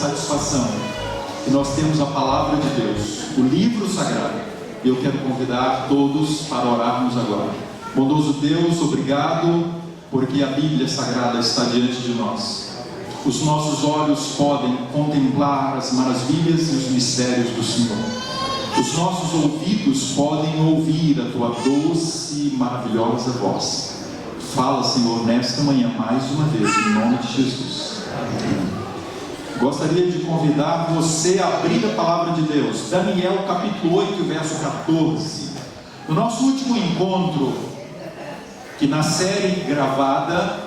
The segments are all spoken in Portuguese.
satisfação que nós temos a palavra de Deus, o livro sagrado. Eu quero convidar todos para orarmos agora. Bondoso Deus, obrigado, porque a Bíblia Sagrada está diante de nós. Os nossos olhos podem contemplar as maravilhas e os mistérios do Senhor. Os nossos ouvidos podem ouvir a Tua doce e maravilhosa voz. Fala, Senhor, nesta manhã, mais uma vez, em nome de Jesus. Amém. Gostaria de convidar você a abrir a palavra de Deus. Daniel, capítulo 8, verso 14. No nosso último encontro, que na série gravada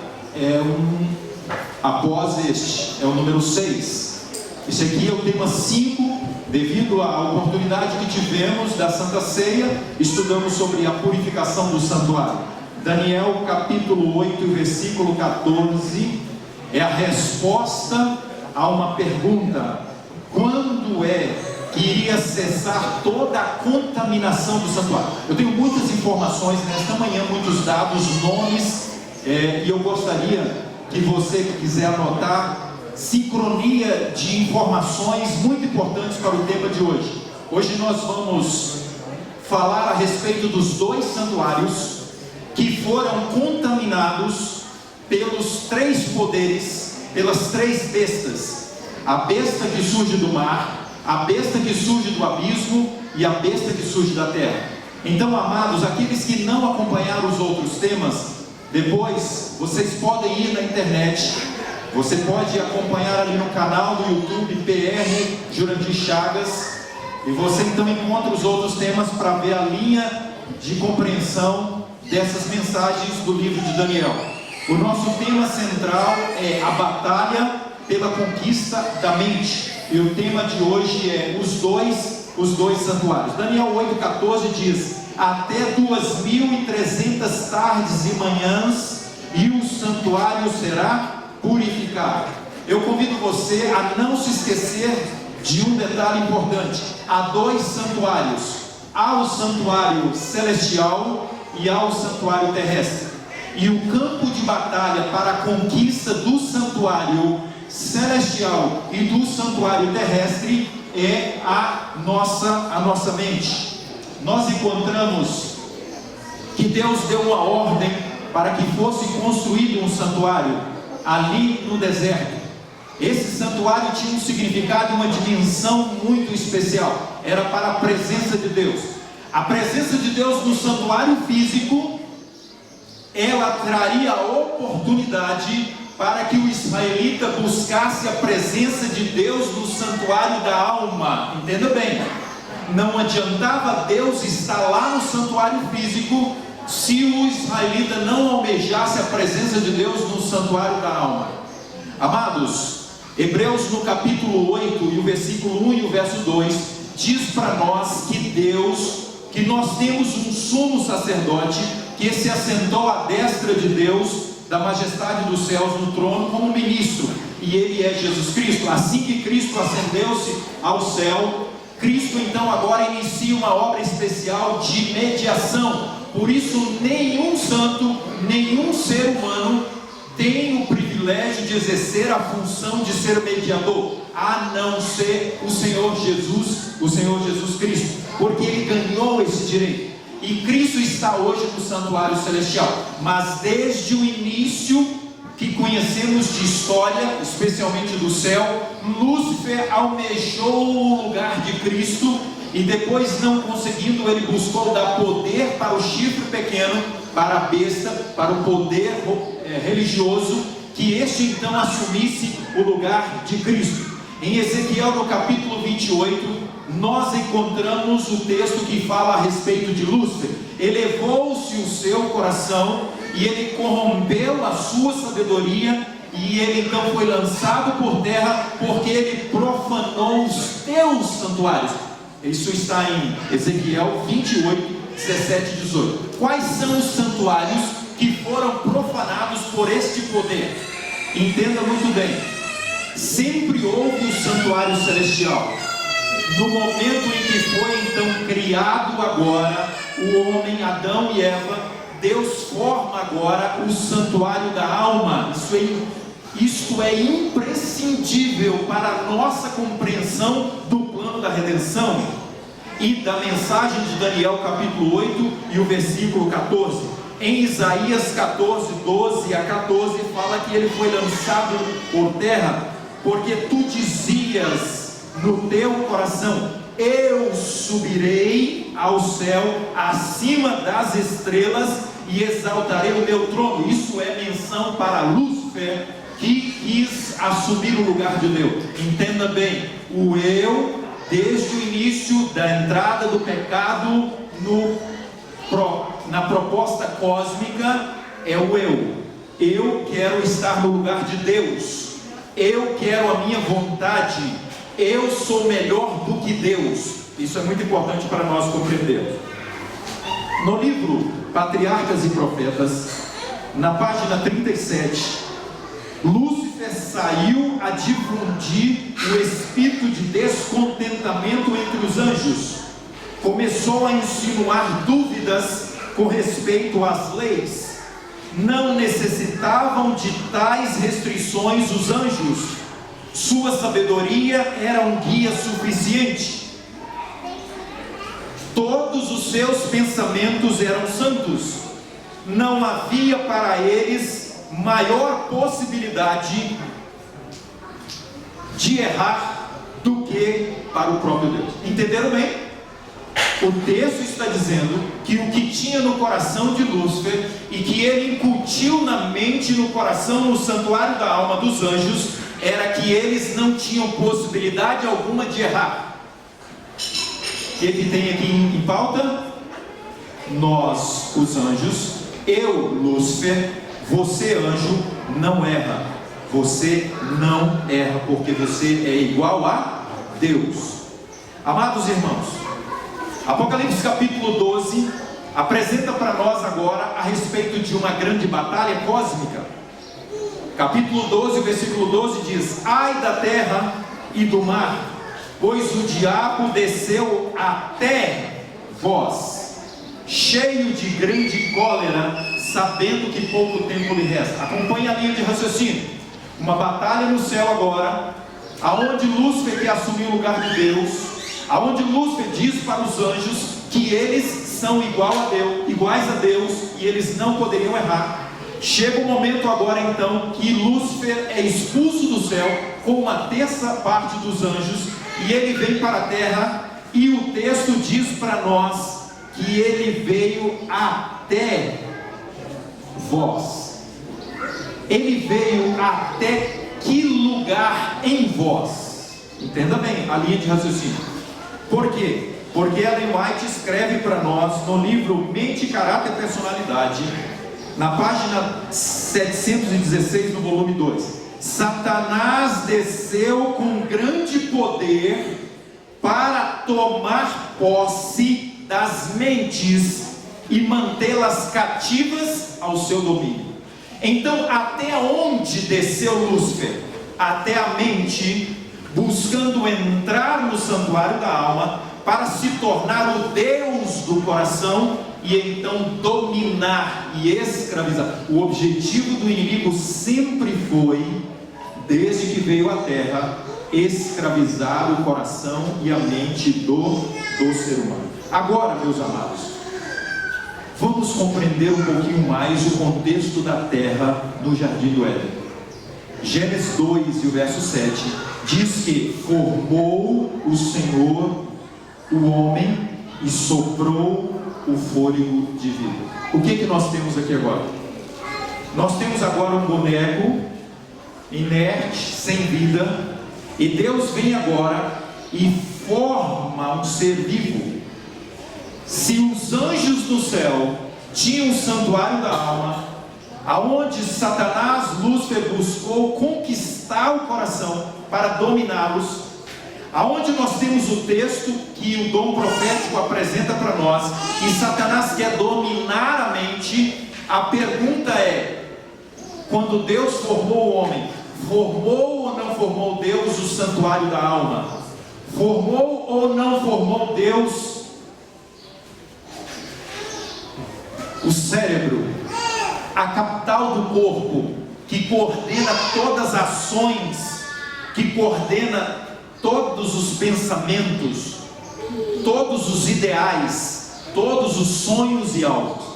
após este, é o número 6. Esse aqui é o tema 5, devido à oportunidade que tivemos da Santa Ceia. Estudamos sobre a purificação do santuário. Daniel capítulo 8, versículo 14, é a resposta a uma pergunta: quando que iria cessar toda a contaminação do santuário? Eu tenho muitas informações nesta manhã, muitos dados, nomes, e eu gostaria que você que quiser anotar, sincronia de informações muito importantes para o tema de hoje. Hoje nós vamos falar a respeito dos 2 santuários que foram contaminados pelos 3 poderes, pelas 3 bestas: a besta que surge do mar, a besta que surge do abismo e a besta que surge da terra. Então, amados, aqueles que não acompanharam os outros temas, depois vocês podem ir na internet, você pode acompanhar ali no canal do YouTube PR Jurandir Chagas, e você então encontra os outros temas para ver a linha de compreensão dessas mensagens do livro de Daniel. O nosso tema central é a batalha pela conquista da mente, e o tema de hoje é os dois santuários. Daniel 8,14 diz: até 2.300 tardes e manhãs, e o santuário será purificado. Eu convido você a não se esquecer de um detalhe importante: há 2 santuários, há o santuário celestial e há o santuário terrestre. E o campo de batalha para a conquista do santuário celestial e do santuário terrestre é a nossa mente. Nós encontramos que Deus deu uma ordem para que fosse construído um santuário ali no deserto. Esse santuário tinha um significado e uma dimensão muito especial. Era para a presença de Deus. A presença de Deus no santuário físico, ela traria a oportunidade para que o israelita buscasse a presença de Deus no santuário da alma. Entenda bem, não adiantava Deus estar lá no santuário físico se o israelita não almejasse a presença de Deus no santuário da alma. Amados, Hebreus no capítulo 8 e o versículo 1 e o verso 2 diz para nós que nós temos um sumo sacerdote que se assentou à destra de Deus, da majestade dos céus, no trono como ministro, e ele é Jesus Cristo. Assim que Cristo ascendeu-se ao céu, Cristo então agora inicia uma obra especial de mediação. Por isso nenhum santo, nenhum ser humano tem o privilégio de exercer a função de ser mediador, a não ser o Senhor Jesus Cristo, porque ele ganhou esse direito. E Cristo está hoje no santuário celestial. Mas desde o início que conhecemos de história, especialmente do céu, Lúcifer almejou o lugar de Cristo, e depois, não conseguindo, ele buscou dar poder para o chifre pequeno, para a besta, para o poder religioso, que este então assumisse o lugar de Cristo. Em Ezequiel no capítulo 28, nós encontramos o texto que fala a respeito de Lúcifer. Elevou-se o seu coração e ele corrompeu a sua sabedoria, e ele então foi lançado por terra, porque ele profanou os teus santuários. Isso está em Ezequiel 28, 17 e 18. Quais são os santuários que foram profanados por este poder? Entenda muito bem. Sempre houve o santuário celestial. No momento em que foi então criado agora o homem, Adão e Eva, Deus forma agora o santuário da alma. Isto é imprescindível para a nossa compreensão do plano da redenção e da mensagem de Daniel capítulo 8 e o versículo 14. Em Isaías 14, 12 a 14 fala que ele foi lançado por terra, porque tu dizias no teu coração: eu subirei ao céu acima das estrelas e exaltarei o meu trono. Isso é menção para Lúcifer, que quis assumir o lugar de Deus. Entenda bem, o eu, desde o início da entrada do pecado na proposta cósmica, é o eu. Eu quero estar no lugar de Deus, eu quero a minha vontade, eu sou melhor do que Deus. Isso é muito importante para nós compreendermos. No livro Patriarcas e Profetas, na página 37, Lúcifer saiu a difundir o espírito de descontentamento entre os anjos. Começou a insinuar dúvidas com respeito às leis. Não necessitavam de tais restrições os anjos. Sua sabedoria era um guia suficiente. Todos os seus pensamentos eram santos. Não havia para eles maior possibilidade de errar do que para o próprio Deus. Entenderam bem? O texto está dizendo que o que tinha no coração de Lúcifer e que ele incutiu na mente, no coração, no santuário da alma dos anjos, era que eles não tinham possibilidade alguma de errar. O que tem aqui em pauta? Nós, os anjos, eu, Lúcifer, você, anjo, não erra. Você não erra, porque você é igual a Deus. Amados irmãos, Apocalipse capítulo 12 apresenta para nós agora a respeito de uma grande batalha cósmica. Capítulo 12, versículo 12 diz: ai da terra e do mar, pois o diabo desceu até vós, cheio de grande cólera, sabendo que pouco tempo lhe resta. Acompanhe a linha de raciocínio. Uma batalha no céu agora, aonde Lúcifer quer assumir o lugar de Deus, aonde Lúcifer diz para os anjos que eles são iguais a Deus e eles não poderiam errar. Chega o momento agora então que Lúcifer é expulso do céu com uma terça parte dos anjos, e ele vem para a terra, e o texto diz para nós que ele veio até vós. Ele veio até que lugar em vós? Entenda bem a linha de raciocínio. Por quê? Porque Ellen White escreve para nós no livro Mente, Caráter e Personalidade, na página 716 do volume 2: Satanás desceu com grande poder para tomar posse das mentes e mantê-las cativas ao seu domínio. Então, até onde desceu Lúcifer? Até a mente, buscando entrar no santuário da alma para se tornar o Deus do coração e então dominar e escravizar. O objetivo do inimigo sempre foi, desde que veio à terra, escravizar o coração e a mente do ser humano. Agora, meus amados, vamos compreender um pouquinho mais o contexto da terra no Jardim do Éden. Gênesis 2 e o verso 7 diz que formou o Senhor o homem e soprou o fôlego de vida. O que nós temos aqui agora? Nós temos agora um boneco inerte, sem vida, e Deus vem agora e forma um ser vivo. Se os anjos do céu tinham o santuário da alma, aonde Satanás, Lúcifer, buscou conquistar o coração para dominá-los, aonde nós temos o texto que o dom profético apresenta para nós, que Satanás quer dominar a mente. A pergunta é: quando Deus formou o homem, formou ou não formou Deus o santuário da alma? Formou ou não formou Deus o cérebro, a capital do corpo, que coordena todas as ações, que coordena todos os pensamentos, todos os ideais, todos os sonhos e alvos.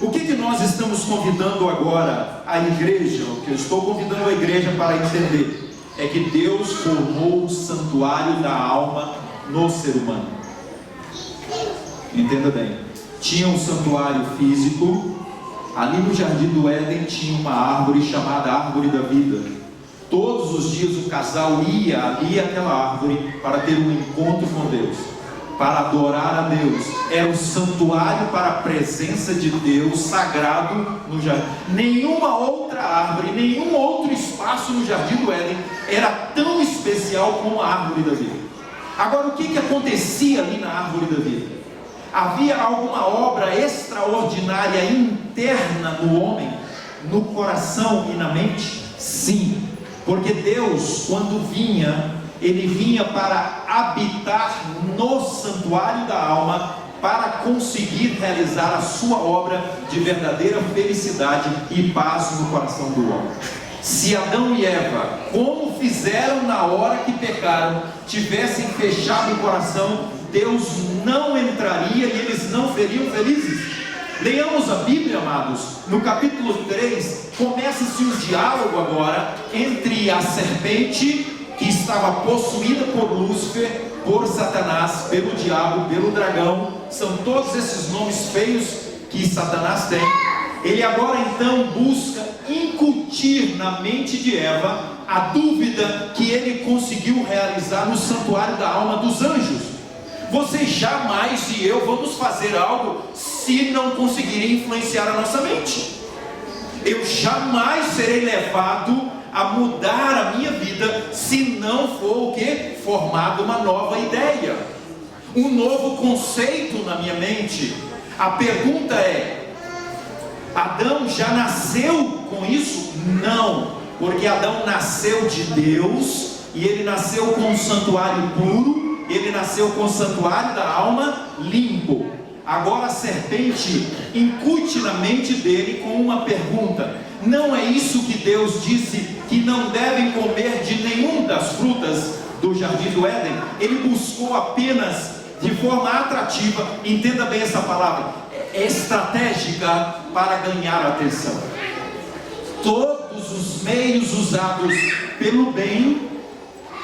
O que nós estamos convidando agora a igreja, o que eu estou convidando a igreja para entender, é que Deus formou o santuário da alma no ser humano. Entenda bem, tinha um santuário físico, ali no jardim do Éden tinha uma árvore chamada árvore da vida. Todos os dias o casal ia ali àquela árvore para ter um encontro com Deus, para adorar a Deus. Era um santuário para a presença de Deus sagrado no jardim. Nenhuma outra árvore, nenhum outro espaço no jardim do Éden era tão especial como a árvore da vida. Agora, o que acontecia ali na árvore da vida? Havia alguma obra extraordinária interna no homem, no coração e na mente? Sim, porque Deus, quando vinha, Ele vinha para habitar no santuário da alma, para conseguir realizar a sua obra de verdadeira felicidade e paz no coração do homem. Se Adão e Eva, como fizeram na hora que pecaram, tivessem fechado o coração, Deus não entraria e eles não seriam felizes. Leiamos a Bíblia, amados. No capítulo 3, começa-se um diálogo agora entre a serpente, que estava possuída por Lúcifer, por Satanás, pelo diabo, pelo dragão. São todos esses nomes feios que Satanás tem. Ele agora então busca incutir na mente de Eva a dúvida que ele conseguiu realizar no santuário da alma dos anjos. Você jamais e eu vamos fazer algo se não conseguirem influenciar a nossa mente. Eu jamais serei levado a mudar a minha vida se não for o que? Formada uma nova ideia, um novo conceito na minha mente. A pergunta é: Adão já nasceu com isso? Não, porque Adão nasceu de Deus e ele nasceu com um santuário puro. Ele nasceu com o santuário da alma limpo. Agora a serpente incute na mente dele com uma pergunta: não é isso que Deus disse que não devem comer de nenhum das frutas do jardim do Éden? Ele buscou apenas de forma atrativa, entenda bem essa palavra, estratégica, para ganhar a atenção. Todos os meios usados pelo bem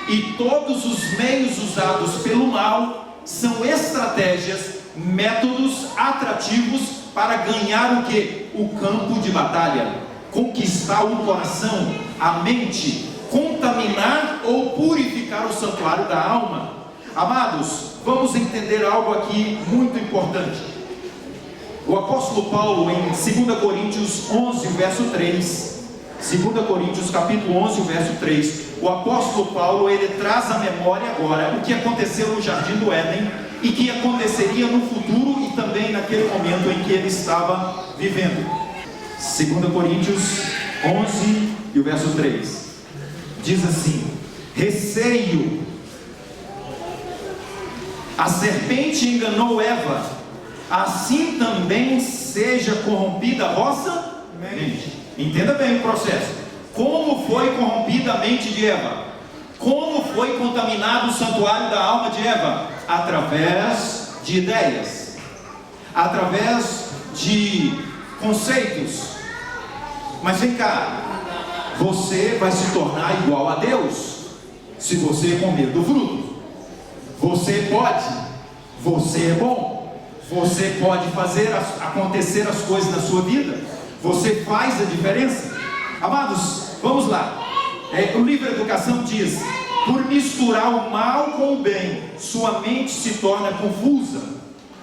e todos os meios usados pelo mal são estratégias, métodos atrativos para ganhar o que? O campo de batalha, conquistar o coração, a mente, contaminar ou purificar o santuário da alma. Amados, vamos entender algo aqui muito importante. O apóstolo Paulo, em 2 Coríntios 11, verso 3, 2 Coríntios capítulo 11, verso 3, o apóstolo Paulo, ele traz à memória agora o que aconteceu no jardim do Éden e que aconteceria no futuro e também naquele momento em que ele estava vivendo. 2 Coríntios 11 e o verso 3 diz assim: receio, a serpente enganou Eva, assim também seja corrompida a vossa mente. Entenda bem o processo. Como foi corrompida a mente de Eva? Como foi contaminado o santuário da alma de Eva? Através de ideias, através de conceitos. Mas vem cá, você vai se tornar igual a Deus se você comer do fruto. Você pode, você é bom, você pode fazer acontecer as coisas na sua vida, você faz a diferença. Amados, vamos lá. O livro Educação diz: por misturar o mal com o bem, sua mente se torna confusa.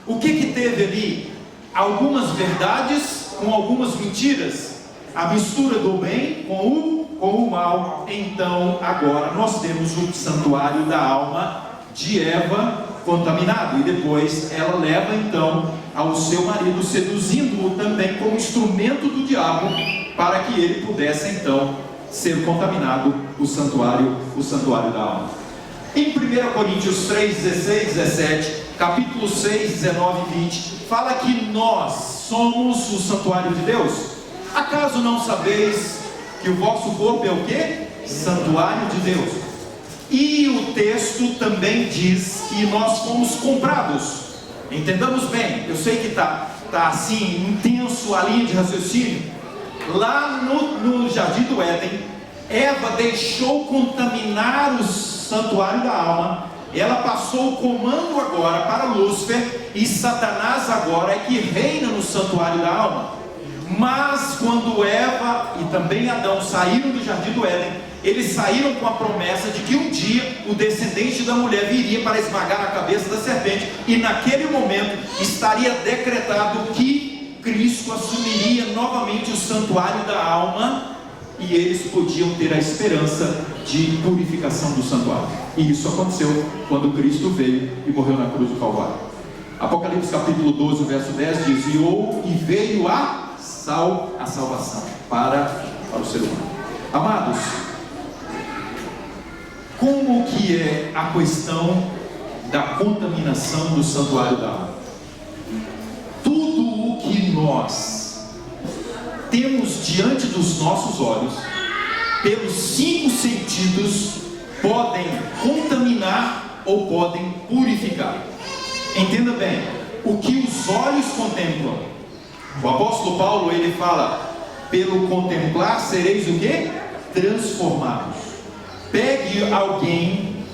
O que teve ali? Algumas verdades com algumas mentiras, a mistura do bem com o mal. Então agora nós temos o santuário da alma de Eva contaminado, e depois ela leva então ao seu marido, seduzindo-o também como instrumento do diabo, para que ele pudesse então ser contaminado, o santuário da alma. Em 1 Coríntios 3, 16, 17, capítulo 6, 19 e 20, fala que nós somos o santuário de Deus. Acaso não sabeis que o vosso corpo é o quê? Santuário de Deus. E o texto também diz que nós fomos comprados. Entendamos bem, eu sei que está assim, intenso a linha de raciocínio. Lá no Jardim do Éden, Eva deixou contaminar o santuário da alma. Ela passou o comando agora para Lúcifer, e Satanás agora é que reina no santuário da alma. Mas quando Eva e também Adão saíram do Jardim do Éden, eles saíram com a promessa de que um dia o descendente da mulher viria para esmagar a cabeça da serpente, e naquele momento estaria decretado que Cristo assumiria novamente o santuário da alma, e eles podiam ter a esperança de purificação do santuário. E isso aconteceu quando Cristo veio e morreu na cruz do Calvário. Apocalipse capítulo 12, verso 10 diz: e veio a salvação para o ser humano. Amados, como que é a questão da contaminação do santuário da alma? Tudo o que nós temos diante dos nossos olhos, pelos 5 sentidos, podem contaminar ou podem purificar. Entenda bem, o que os olhos contemplam, o apóstolo Paulo, ele fala: pelo contemplar sereis o quê? Transformados. Pegue alguém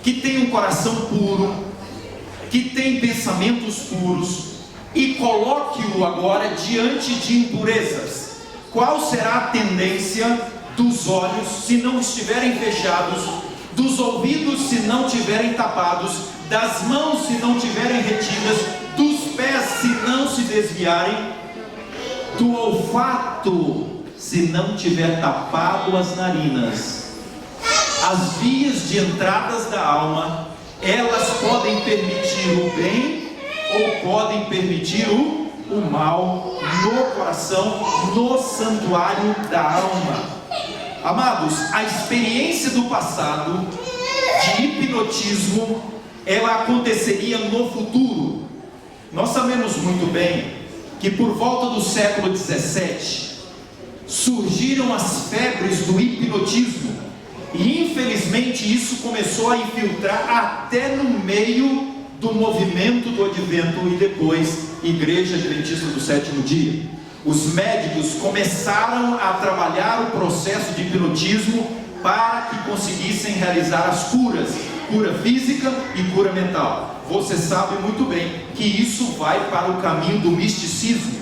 que tem um coração puro, que tem pensamentos puros, e coloque-o agora diante de impurezas. Qual será a tendência dos olhos se não estiverem fechados, dos ouvidos se não estiverem tapados, das mãos se não estiverem retidas, dos pés se não se desviarem, do olfato se não tiver tapado as narinas? As vias de entradas da alma, elas podem permitir o bem ou podem permitir o mal no coração, no santuário da alma. Amados, a experiência do passado de hipnotismo, ela aconteceria no futuro. Nós sabemos muito bem que por volta do século 17 surgiram as febres do hipnotismo, e infelizmente isso começou a infiltrar até no meio do movimento do Advento e depois Igreja Adventista do Sétimo Dia. Os médicos começaram a trabalhar o processo de hipnotismo para que conseguissem realizar as curas, cura física e cura mental. Você sabe muito bem que isso vai para o caminho do misticismo,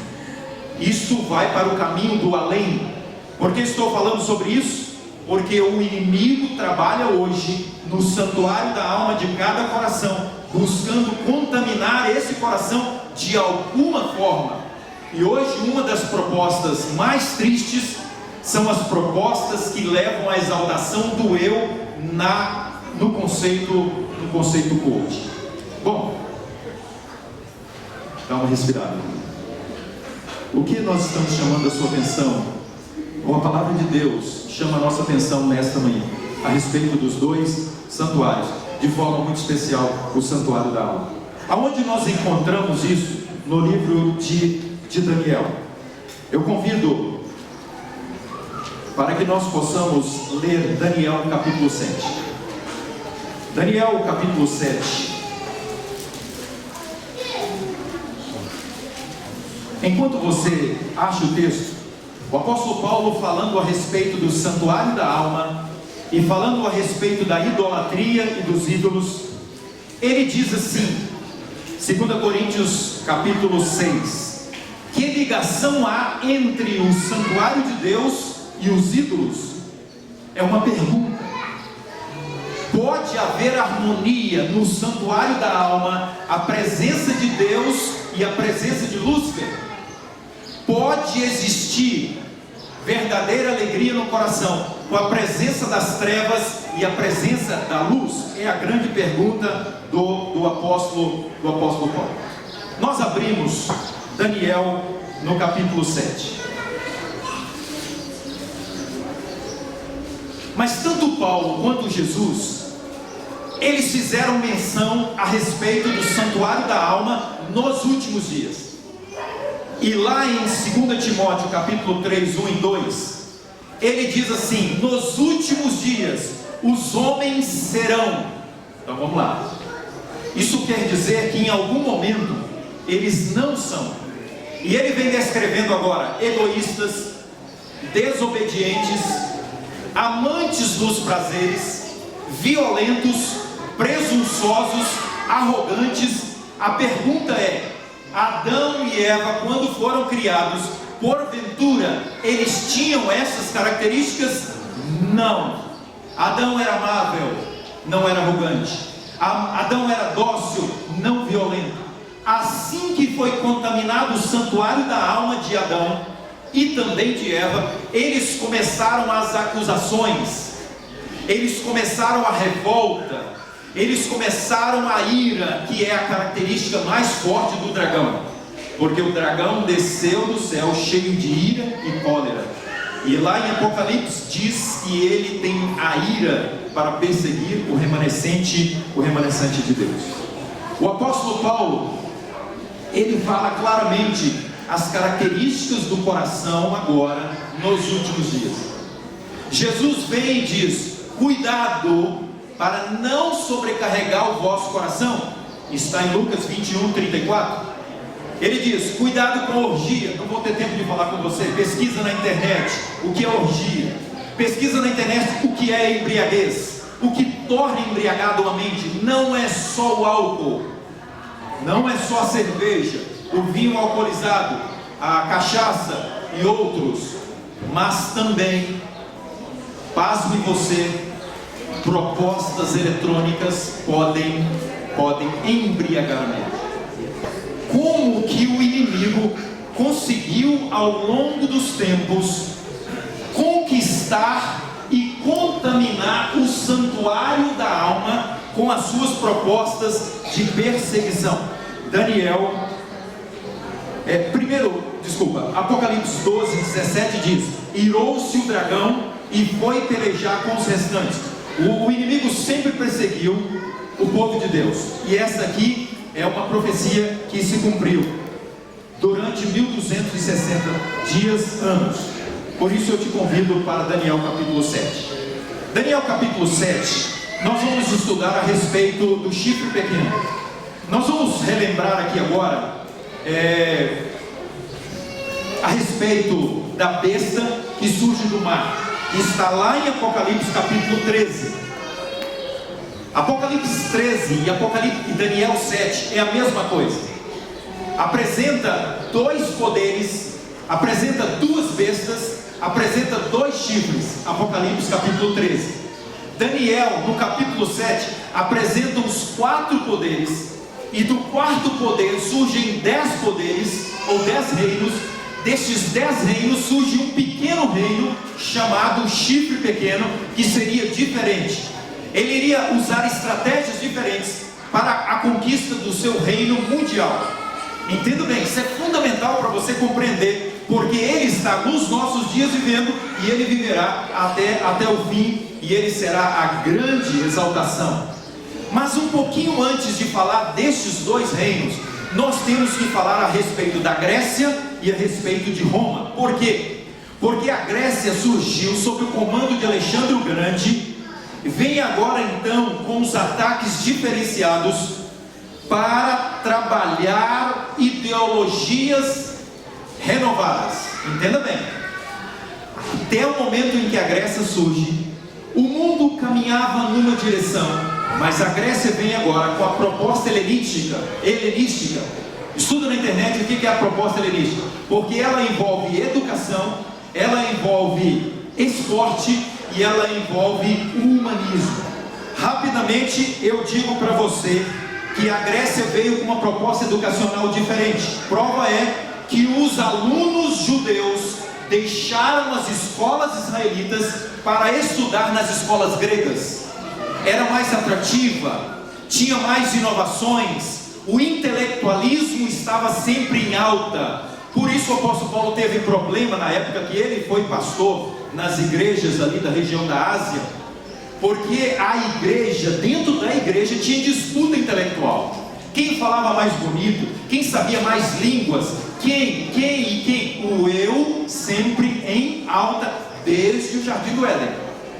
isso vai para o caminho do além. Por que estou falando sobre isso? Porque o inimigo trabalha hoje no santuário da alma de cada coração, buscando contaminar esse coração de alguma forma. E hoje uma das propostas mais tristes são as propostas que levam à exaltação do eu no conceito coach. Bom, dá uma respirada. O que nós estamos chamando a sua atenção? Ou a palavra de Deus chama a nossa atenção nesta manhã a respeito dos 2 santuários, de forma muito especial o santuário da alma. Aonde nós encontramos isso? No livro de Daniel. Eu convido para que nós possamos ler Daniel capítulo 7. Daniel capítulo 7. Enquanto você acha o texto, o apóstolo Paulo, falando a respeito do santuário da alma e falando a respeito da idolatria e dos ídolos, ele diz assim, 2 Coríntios capítulo 6: que ligação há entre o santuário de Deus e os ídolos? É uma pergunta. Pode haver harmonia no santuário da alma, a presença de Deus e a presença de Lúcifer? Pode existir verdadeira alegria no coração com a presença das trevas e a presença da luz? É a grande pergunta do apóstolo Paulo. Nós abrimos Daniel no capítulo 7. Mas tanto Paulo quanto Jesus, eles fizeram menção a respeito do santuário da alma nos últimos dias. E lá em 2 Timóteo capítulo 3, 1 e 2, ele diz assim: nos últimos dias os homens serão. Então vamos lá. Isso quer dizer que em algum momento eles não são. E ele vem descrevendo agora egoístas, desobedientes, amantes dos prazeres, violentos, presunçosos, arrogantes. A pergunta é: Adão e Eva, quando foram criados, porventura eles tinham essas características? Não. Adão era amável, não era arrogante. Adão era dócil, não violento. Assim que foi contaminado o santuário da alma de Adão e também de Eva, eles começaram as acusações, eles começaram a revolta, eles começaram a ira, que é a característica mais forte do dragão, porque o dragão desceu do céu cheio de ira e cólera, e lá em Apocalipse diz que ele tem a ira para perseguir o remanescente de Deus. O apóstolo Paulo, ele fala claramente as características do coração agora, nos últimos dias. Jesus vem e diz: cuidado para não sobrecarregar o vosso coração. Está em Lucas 21:34. Ele diz: cuidado com a orgia. Não vou ter tempo de falar com você. Pesquisa na internet o que é orgia. Pesquisa na internet o que é embriaguez. O que torna embriagado a mente não é só o álcool, não é só a cerveja, o vinho alcoolizado, a cachaça e outros, mas também, pasme você, propostas eletrônicas podem embriagar a mente. Como que o inimigo conseguiu ao longo dos tempos conquistar e contaminar o santuário da alma com as suas propostas de perseguição? Apocalipse 12:17 diz: irou-se o dragão e foi pelejar com os restantes. O inimigo sempre perseguiu o povo de Deus, e essa aqui é uma profecia que se cumpriu durante 1260 dias, anos. Por isso eu te convido para Daniel capítulo 7. Daniel capítulo 7, nós vamos estudar a respeito do chifre pequeno. Nós vamos relembrar aqui agora a respeito da besta que surge do mar, que está lá em Apocalipse capítulo 13. Apocalipse 13 e Daniel 7 é a mesma coisa. Apresenta dois poderes, apresenta duas bestas, apresenta dois chifres. Apocalipse capítulo 13. Daniel, no capítulo 7, apresenta os 4 poderes, e do quarto poder surgem 10 poderes, ou 10 reinos. Destes 10 reinos surge um pequeno reino, chamado chifre pequeno, que seria diferente. Ele iria usar estratégias diferentes para a conquista do seu reino mundial. Entenda bem, isso é fundamental para você compreender, porque ele está nos nossos dias vivendo, e ele viverá até o fim, e ele será a grande exaltação. Mas um pouquinho antes de falar destes dois reinos, nós temos que falar a respeito da Grécia e a respeito de Roma. Por quê? Porque a Grécia surgiu sob o comando de Alexandre o Grande, vem agora então com os ataques diferenciados para trabalhar ideologias renovadas. Entenda bem, até o momento em que a Grécia surge, o mundo caminhava numa direção, mas a Grécia vem agora com a proposta helenística. Estuda na internet o que é a proposta helenística, porque ela envolve educação, ela envolve esporte e ela envolve o humanismo. Rapidamente eu digo para você que a Grécia veio com uma proposta educacional diferente. Prova é que os alunos judeus deixaram as escolas israelitas para estudar nas escolas gregas. Era mais atrativa, tinha mais inovações, o intelectualismo estava sempre em alta. Por isso o apóstolo Paulo teve problema na época que ele foi pastor nas igrejas ali da região da Ásia, porque a igreja, dentro da igreja, tinha disputa intelectual. Quem falava mais bonito, quem sabia mais línguas, quem? O eu sempre em alta. desde o jardim do Éden.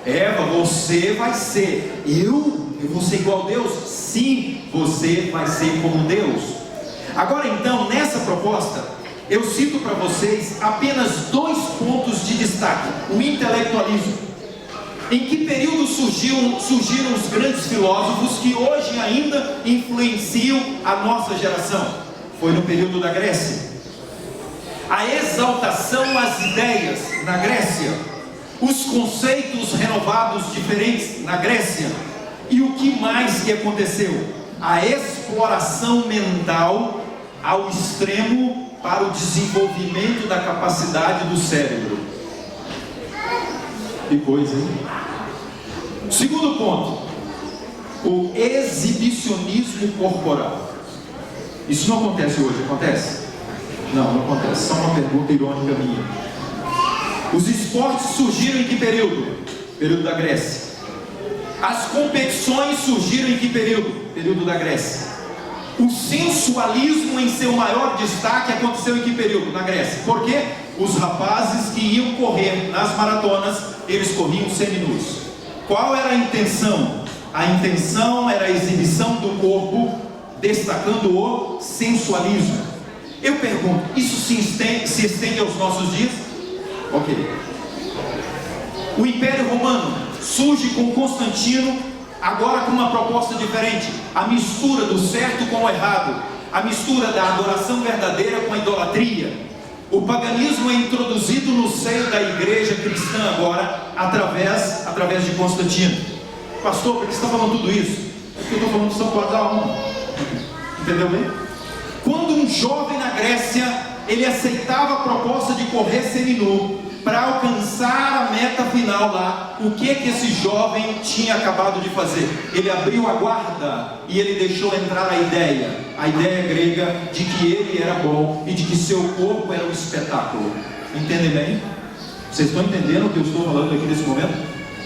Eva, você vai ser, eu vou ser igual a Deus? Sim, você vai ser como Deus. Agora então, nessa proposta, eu cito para vocês apenas 2 pontos de destaque: o intelectualismo. Em que período surgiram os grandes filósofos que hoje ainda influenciam a nossa geração? Foi no período da Grécia. A exaltação às ideias na Grécia, os conceitos renovados diferentes na Grécia. E o que mais que aconteceu? A exploração mental ao extremo para o desenvolvimento da capacidade do cérebro. Que coisa, hein? Segundo ponto, o exibicionismo corporal. Isso não acontece hoje, acontece? Não, não acontece. Só uma pergunta irônica minha. Os esportes surgiram em que período? Período da Grécia. As competições surgiram em que período? Período da Grécia. O sensualismo em seu maior destaque aconteceu em que período? Na Grécia. Por quê? Os rapazes que iam correr nas maratonas, eles corriam seminus. Qual era a intenção? A intenção era a exibição do corpo, destacando o sensualismo. Eu pergunto, isso se estende aos nossos dias? Ok. O Império Romano surge com Constantino, agora com uma proposta diferente: a mistura do certo com o errado, a mistura da adoração verdadeira com a idolatria. O paganismo é introduzido no seio da igreja cristã agora, através de Constantino. Pastor, por que você está falando tudo isso? É porque eu estou falando de São Paulo da Alma. Entendeu bem? Quando um jovem na Grécia, ele aceitava a proposta de correr seminu para alcançar a meta final lá, o que esse jovem tinha acabado de fazer? Ele abriu a guarda e ele deixou entrar a ideia grega de que ele era bom e de que seu corpo era um espetáculo. Entendem bem? Vocês estão entendendo o que eu estou falando aqui nesse momento?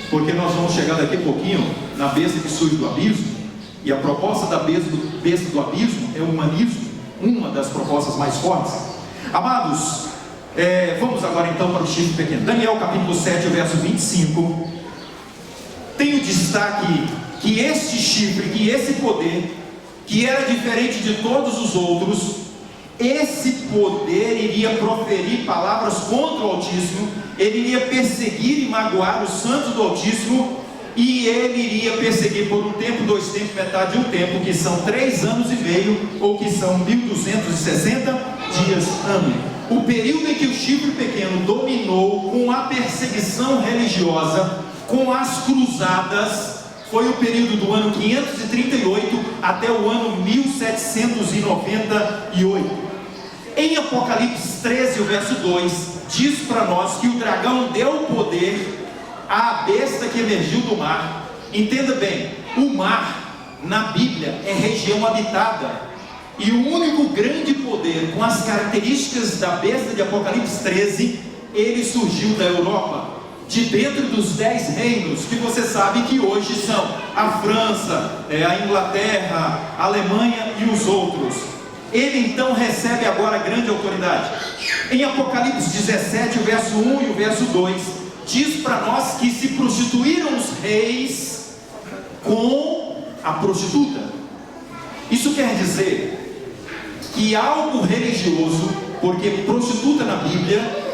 Porque nós vamos chegar daqui a pouquinho na besta que surge do abismo, e a proposta da besta do abismo é o humanismo, uma das propostas mais fortes. Amados, vamos agora então para o chifre pequeno. Daniel capítulo 7, verso 25. Tem o destaque que este chifre, que esse poder, que era diferente de todos os outros, esse poder iria proferir palavras contra o Altíssimo, ele iria perseguir e magoar os santos do Altíssimo, e ele iria perseguir por um tempo, 2 tempos, metade de um tempo, que são 3 anos e meio, ou que são 1260 dias ano. O período em que o chifre pequeno dominou com a perseguição religiosa, com as cruzadas, foi o período do ano 538 até o ano 1798. Em Apocalipse 13, o verso 2, diz para nós que o dragão deu poder à besta que emergiu do mar. Entenda bem, o mar na Bíblia é região habitada, e o único grande poder com as características da besta de Apocalipse 13, ele surgiu da Europa, de dentro dos 10 reinos, que você sabe que hoje são a França, a Inglaterra, a Alemanha e os outros. Ele então recebe agora grande autoridade. Em Apocalipse 17, o verso 1 e o verso 2, diz para nós que se prostituíram os reis com a prostituta. Isso quer dizer que algo religioso, porque prostituta na Bíblia,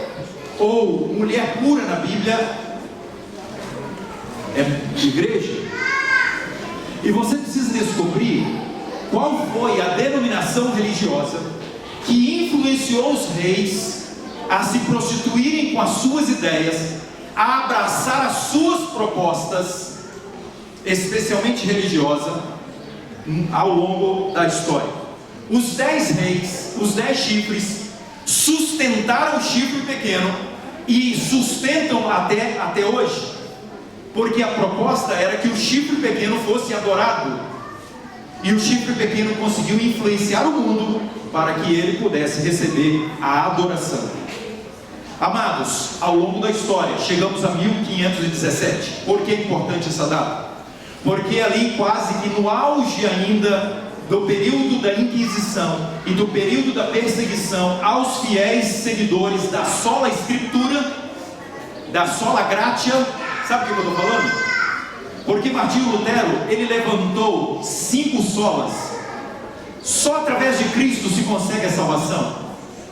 ou mulher pura na Bíblia, é igreja. E você precisa descobrir qual foi a denominação religiosa que influenciou os reis a se prostituírem com as suas ideias, a abraçar as suas propostas, especialmente religiosas, ao longo da história. Os 10 reis, os 10 chifres, sustentaram o chifre pequeno e sustentam até hoje, porque a proposta era que o chifre pequeno fosse adorado, e o chifre pequeno conseguiu influenciar o mundo para que ele pudesse receber a adoração. Amados, ao longo da história, chegamos a 1517. Por que é importante essa data? Porque ali quase que no auge ainda do período da Inquisição e do período da perseguição aos fiéis seguidores da sola Escritura, da sola gratia. Sabe o que eu estou falando? Porque Martinho Lutero, ele levantou 5 solas. Só através de Cristo se consegue a salvação.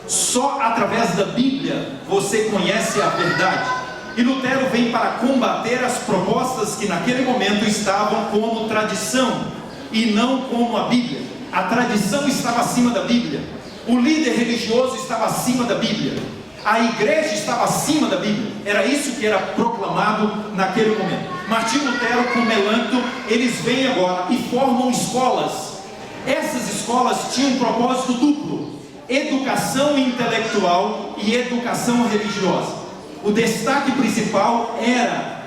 Só através da Bíblia você conhece a verdade. E Lutero vem para combater as propostas que naquele momento estavam como tradição e não como a Bíblia. A tradição estava acima da Bíblia. O líder religioso estava acima da Bíblia. A igreja estava acima da Bíblia. Era isso que era proclamado naquele momento. Martinho Lutero com Melanchthon, eles vêm agora e formam escolas. Essas escolas tinham um propósito duplo: educação intelectual e educação religiosa. O destaque principal era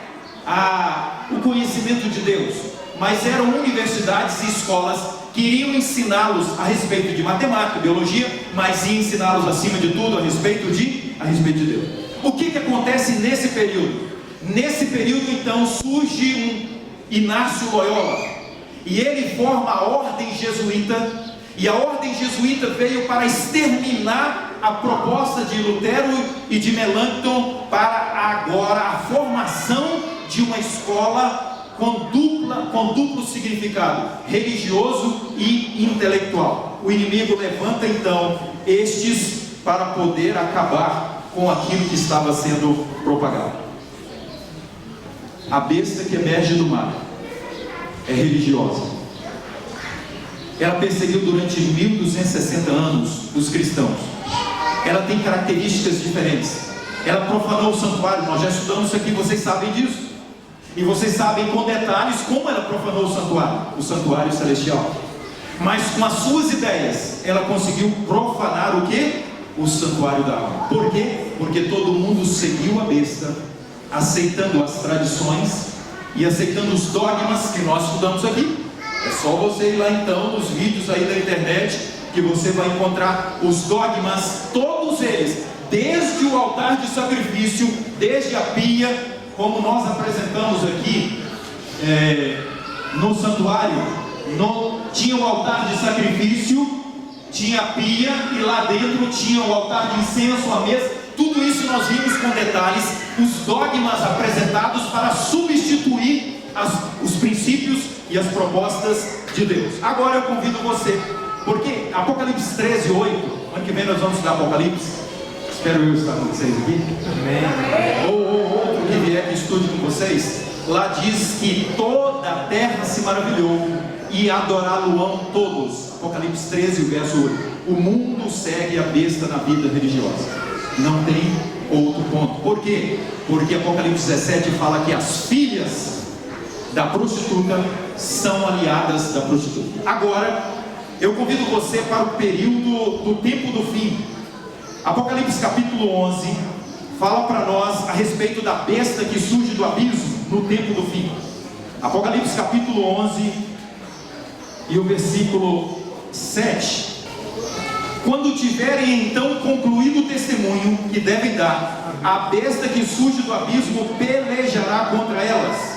o conhecimento de Deus, mas eram universidades e escolas que iriam ensiná-los a respeito de matemática, biologia, mas iam ensiná-los acima de tudo a respeito de Deus. O que acontece nesse período? Nesse período então surge Inácio Loyola, e ele forma a ordem jesuíta. E a ordem jesuíta veio para exterminar a proposta de Lutero e de Melanchthon para agora a formação de uma escola com duplo significado, religioso e intelectual. O inimigo levanta então estes para poder acabar com aquilo que estava sendo propagado. A besta que emerge do mar é religiosa. Ela perseguiu durante 1260 anos os cristãos. Ela tem características diferentes. Ela profanou o santuário. Nós já estudamos isso aqui, vocês sabem disso. E vocês sabem com detalhes como ela profanou o santuário celestial. Mas com as suas ideias, ela conseguiu profanar o quê? O santuário da alma. Por quê? Porque todo mundo seguiu a besta, aceitando as tradições e aceitando os dogmas que nós estudamos aqui. É só você ir lá então nos vídeos aí da internet que você vai encontrar os dogmas, todos eles, desde o altar de sacrifício, desde a pia, como nós apresentamos aqui no santuário. Tinha o altar de sacrifício, tinha a pia, e lá dentro tinha o altar de incenso, a mesa. Tudo isso nós vimos com detalhes, os dogmas apresentados para substituir os princípios e as propostas de Deus. Agora eu convido você, porque Apocalipse 13, 8, ano que vem nós vamos estudar Apocalipse. Espero eu estar com vocês aqui. Amém. Ou outro que vier que estude com vocês. Lá diz que toda a terra se maravilhou e adorá-lo-ão todos. Apocalipse 13, verso 8. O mundo segue a besta na vida religiosa. Não tem outro ponto. Por quê? Porque Apocalipse 17 fala que as filhas da prostituta são aliadas da prostituta. Agora, eu convido você para o período do tempo do fim. Apocalipse capítulo 11 fala para nós a respeito da besta que surge do abismo no tempo do fim. Apocalipse capítulo 11 e o versículo 7. Quando tiverem então concluído o testemunho que devem dar, a besta que surge do abismo pelejará contra elas.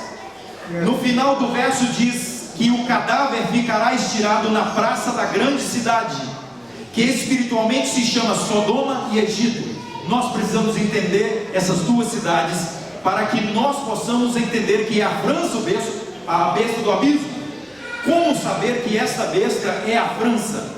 No final do verso diz que o cadáver ficará estirado na praça da grande cidade, que espiritualmente se chama Sodoma e Egito. Nós precisamos entender essas duas cidades para que nós possamos entender que é a França, a besta do abismo. Como saber que esta besta é a França?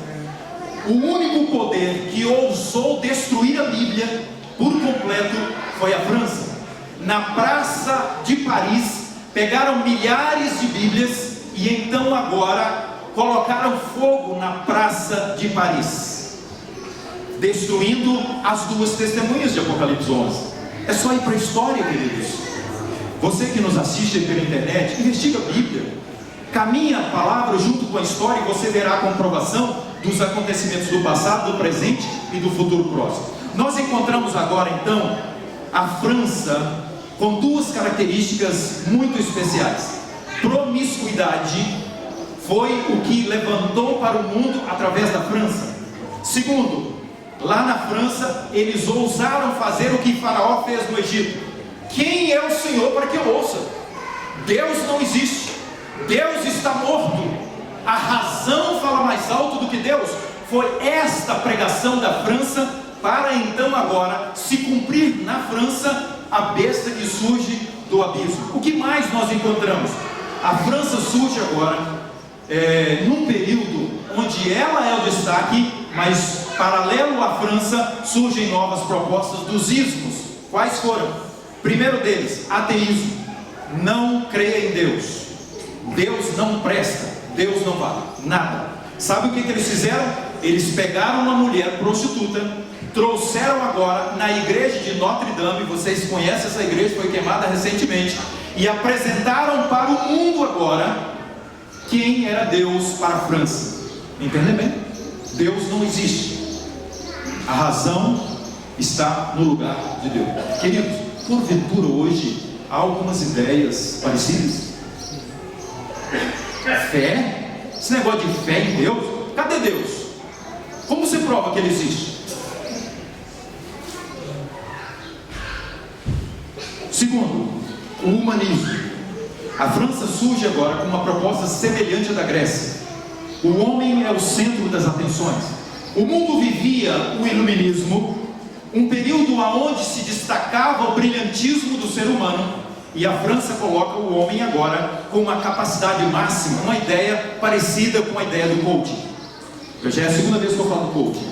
O único poder que ousou destruir a Bíblia por completo foi a França. Na praça de Paris pegaram milhares de Bíblias e então agora colocaram fogo na praça de Paris, destruindo as duas testemunhas de Apocalipse 11. É só ir para a história, queridos. Você que nos assiste pela internet, investiga a Bíblia, caminha a palavra junto com a história, e você verá a comprovação dos acontecimentos do passado, do presente e do futuro próximo. Nós encontramos agora então a França com duas características muito especiais. Promiscuidade foi o que levantou para o mundo através da França. Segundo, lá na França eles ousaram fazer o que Faraó fez no Egito. Quem é o Senhor para que eu ouça? Deus não existe, Deus está morto, a razão fala mais alto do que Deus. Foi esta pregação da França para então agora se cumprir na França a besta que surge do abismo. O que mais nós encontramos? A França surge agora, num período onde ela é o destaque, mas paralelo à França surgem novas propostas dos ismos. Quais foram? Primeiro deles, ateísmo. Não creia em Deus. Deus não presta, Deus não vale nada. Sabe o que eles fizeram? Eles pegaram uma mulher prostituta, trouxeram agora na igreja de Notre Dame, vocês conhecem essa igreja, foi queimada recentemente, e apresentaram para o mundo agora quem era Deus para a França. Entendem bem? Deus não existe. A razão está no lugar de Deus. Queridos, porventura hoje há algumas ideias parecidas? Fé? Esse negócio de fé em Deus? Cadê Deus? Como você prova que Ele existe? Segundo, o humanismo. A França surge agora com uma proposta semelhante à da Grécia. O homem é o centro das atenções. O mundo vivia o iluminismo, um período onde se destacava o brilhantismo do ser humano, e a França coloca o homem agora com uma capacidade máxima, uma ideia parecida com a ideia do coaching. Já é a segunda vez que eu falo do coaching.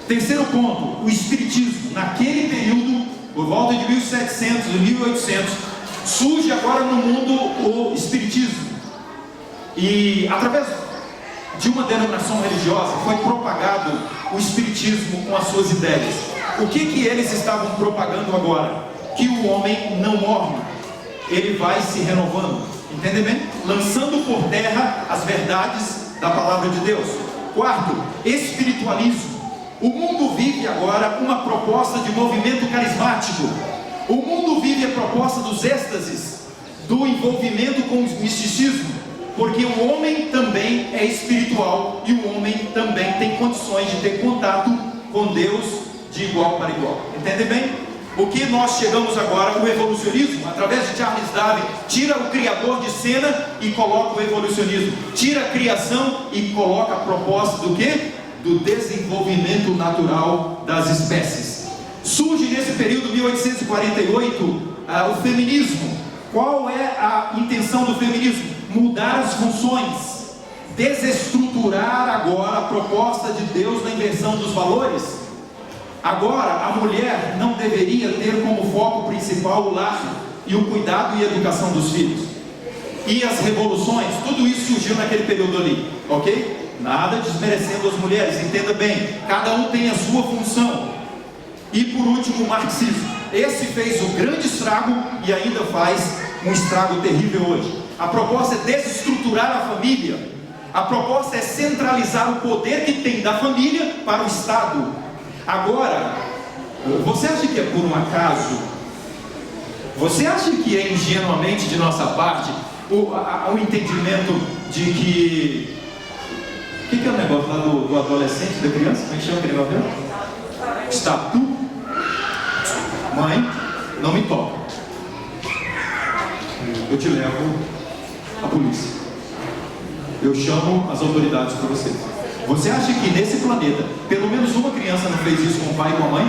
Terceiro ponto, o espiritismo. Naquele período, por volta de 1700 e 1800, surge agora no mundo o espiritismo, e através de uma denominação religiosa foi propagado o espiritismo com as suas ideias. O que eles estavam propagando agora? Que o homem não morre, ele vai se renovando, entende bem? Lançando por terra as verdades da palavra de Deus. Quarto, espiritualismo. O mundo vive agora uma proposta de movimento carismático. O mundo vive a proposta dos êxtases, do envolvimento com o misticismo, porque o homem também é espiritual e o homem também tem condições de ter contato com Deus de igual para igual. Entende bem? O que nós chegamos agora, o evolucionismo, através de Charles Darwin, tira o criador de cena e coloca o evolucionismo, tira a criação e coloca a proposta do quê? Do desenvolvimento natural das espécies. Surge nesse período 1848 o feminismo. Qual é a intenção do feminismo? Mudar as funções, desestruturar agora a proposta de Deus na inversão dos valores. Agora a mulher não deveria ter como foco principal o lar e o cuidado e a educação dos filhos. E as revoluções, tudo isso surgiu naquele período ali, ok? Nada desmerecendo as mulheres, entenda bem, cada um tem a sua função. E por último, o marxismo. Esse fez um grande estrago e ainda faz um estrago terrível hoje. A proposta é desestruturar a família. A proposta é centralizar o poder que tem da família para o Estado. Agora, você acha que é por um acaso? Você acha que é ingenuamente de nossa parte o entendimento de que... O que é o negócio lá do adolescente, da criança? Como é que chama aquele negócio? Estatuto? Mãe, não me toca. Eu te levo à polícia. Eu chamo as autoridades para você. Você acha que nesse planeta, pelo menos uma criança não fez isso com o pai e com a mãe?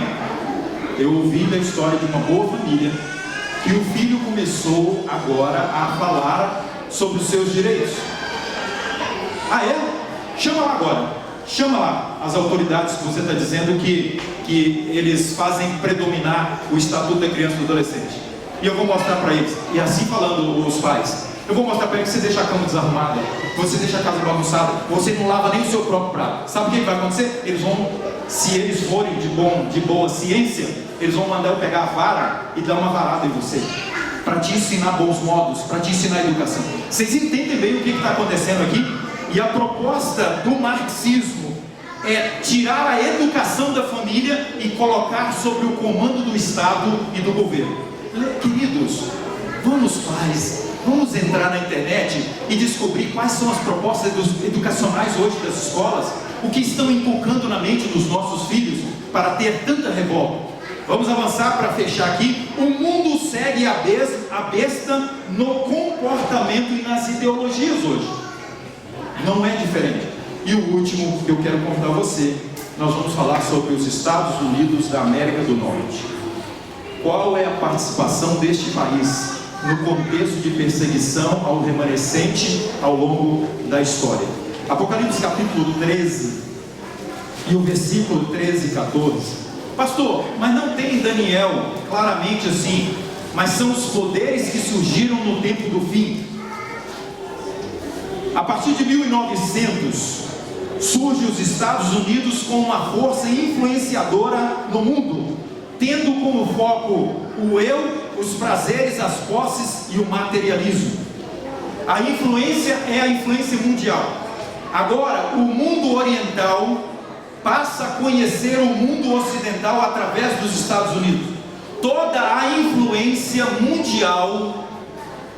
Eu ouvi da história de uma boa família, que o filho começou agora a falar sobre os seus direitos. Ah é? Chama lá agora. Chama lá as autoridades que você está dizendo que eles fazem predominar o estatuto da criança e do adolescente. E eu vou mostrar para eles. E assim falando os pais, eu vou mostrar para eles que você deixa a cama desarrumada, você deixa a casa bagunçada, você não lava nem o seu próprio prato. Sabe o que vai acontecer? Eles vão, se eles forem de boa ciência, eles vão mandar eu pegar a vara e dar uma varada em você, para te ensinar bons modos, para te ensinar educação. Vocês entendem bem o que está acontecendo aqui? E a proposta do marxismo é tirar a educação da família e colocar sobre o comando do Estado e do governo. Queridos, vamos pais, vamos entrar na internet e descobrir quais são as propostas educacionais hoje das escolas, o que estão inculcando na mente dos nossos filhos para ter tanta revolta. Vamos avançar para fechar aqui. O mundo segue a besta no comportamento e nas ideologias hoje. Não é diferente. E o último que eu quero convidar você, nós vamos falar sobre os Estados Unidos da América do Norte. qual é a participação deste país no contexto de perseguição ao remanescente ao longo da história. Apocalipse capítulo 13 e o versículo 13 e 14. Pastor, mas não tem em Daniel claramente assim, mas são os poderes que surgiram no tempo do fim. A partir de 1900 surge os Estados Unidos com uma força influenciadora no mundo, tendo como foco o eu, os prazeres, as posses e o materialismo. A influência é a influência mundial. Agora, o mundo oriental passa a conhecer o mundo ocidental através dos Estados Unidos. Toda a influência mundial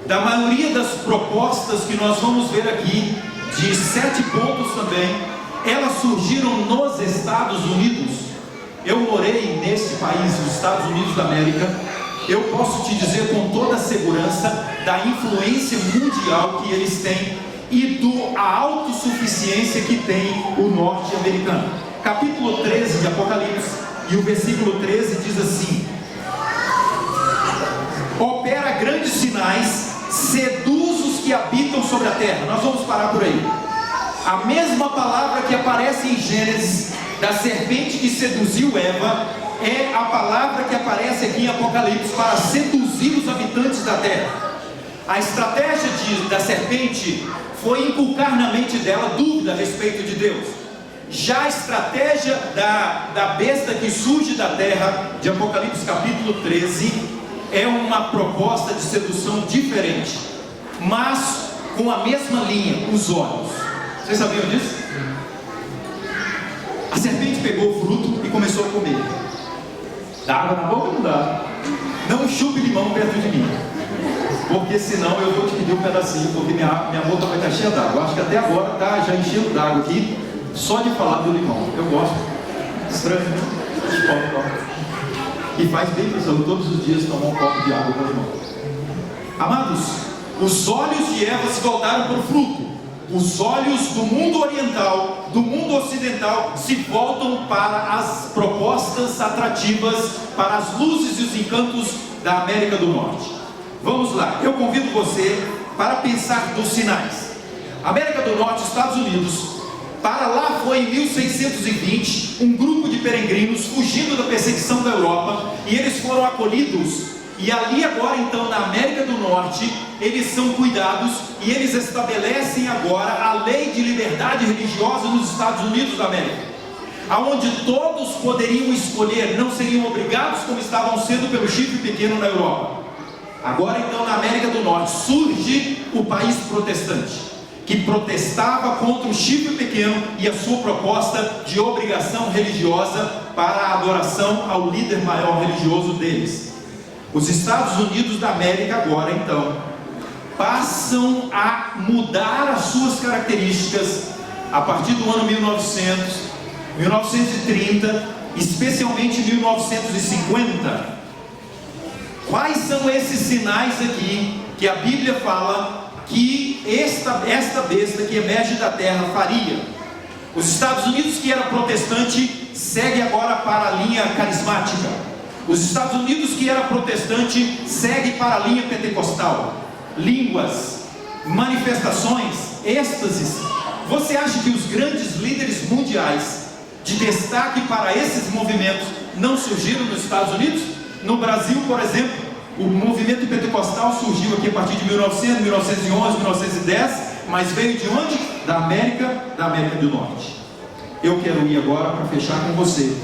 da maioria das propostas que nós vamos ver aqui, de 7 pontos também, elas surgiram nos Estados Unidos. Eu morei nesse país, os Estados Unidos da América. Eu posso te dizer com toda a segurança da influência mundial que eles têm e a autossuficiência que tem o norte-americano. Capítulo 13 de Apocalipse e o versículo 13 diz assim: opera grandes sinais, seduz os que habitam sobre a terra. Nós vamos parar por aí. A mesma palavra que aparece em Gênesis, da serpente que seduziu Eva, é a palavra que aparece aqui em Apocalipse para seduzir os habitantes da terra. A estratégia da serpente foi inculcar na mente dela dúvida a respeito de Deus. Já a estratégia da besta que surge da terra, de Apocalipse capítulo 13, é uma proposta de sedução diferente, mas com a mesma linha, os olhos. Vocês sabiam disso? A serpente pegou o fruto e começou a comer. Dá água na boca ou não dá? Não chupe limão perto de mim, porque senão eu vou te pedir um pedacinho, porque minha boca vai estar cheia d'água. Acho que até agora está já enchendo d'água aqui, só de falar do limão. Eu gosto. Estranho, né? E faz bem para a saúde todos os dias tomar um copo de água com limão. Amados, os olhos de Eva se voltaram para o fruto. Os olhos do mundo oriental, do mundo ocidental, se voltam para as propostas atrativas, para as luzes e os encantos da América do Norte. Vamos lá, eu convido você para pensar dos sinais. América do Norte, Estados Unidos. Para lá foi em 1620 um grupo de peregrinos fugindo da perseguição da Europa, e eles foram acolhidos, e ali agora então na América do Norte eles são cuidados, e eles estabelecem agora a lei de liberdade religiosa nos Estados Unidos da América, aonde todos poderiam escolher, não seriam obrigados como estavam sendo pelo chifre pequeno na Europa. Agora então na América do Norte surge o país protestante, que protestava contra o chifre pequeno e a sua proposta de obrigação religiosa para a adoração ao líder maior religioso deles. Os Estados Unidos da América agora então passam a mudar as suas características a partir do ano 1900, 1930, especialmente 1950. Quais são esses sinais aqui que a Bíblia fala que esta besta que emerge da terra faria? Os Estados Unidos, que era protestante, segue agora para a linha carismática. Os Estados Unidos, que era protestante, segue para a linha pentecostal. Línguas, manifestações, êxtases. Você acha que os grandes líderes mundiais de destaque para esses movimentos não surgiram nos Estados Unidos? No Brasil, por exemplo, o movimento pentecostal surgiu aqui a partir de 1900, 1911, 1910, mas veio de onde? Da América do Norte. Eu quero ir agora para fechar com você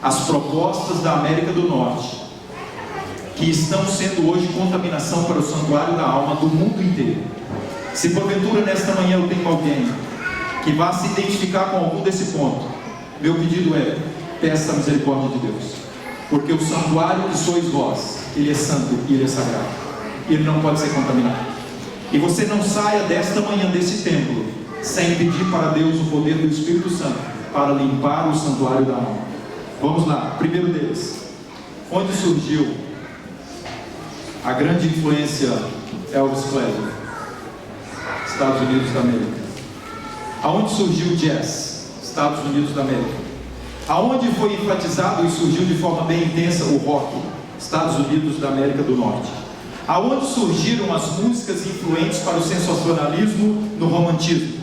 as propostas da América do Norte, que estão sendo hoje contaminação para o santuário da alma do mundo inteiro. Se porventura nesta manhã eu tenho alguém que vá se identificar com algum desse ponto, meu pedido é: peça a misericórdia de Deus, porque o santuário que sois vós, ele é santo e ele é sagrado, ele não pode ser contaminado. E você não saia desta manhã desse templo sem pedir para Deus o poder do Espírito Santo para limpar o santuário da alma. Vamos lá, primeiro deles, onde surgiu a grande influência Elvis Presley? Estados Unidos da América. Aonde surgiu o jazz? Estados Unidos da América. Aonde foi enfatizado e surgiu de forma bem intensa o rock? Estados Unidos da América do Norte, aonde surgiram as músicas influentes para o sensacionalismo no romantismo.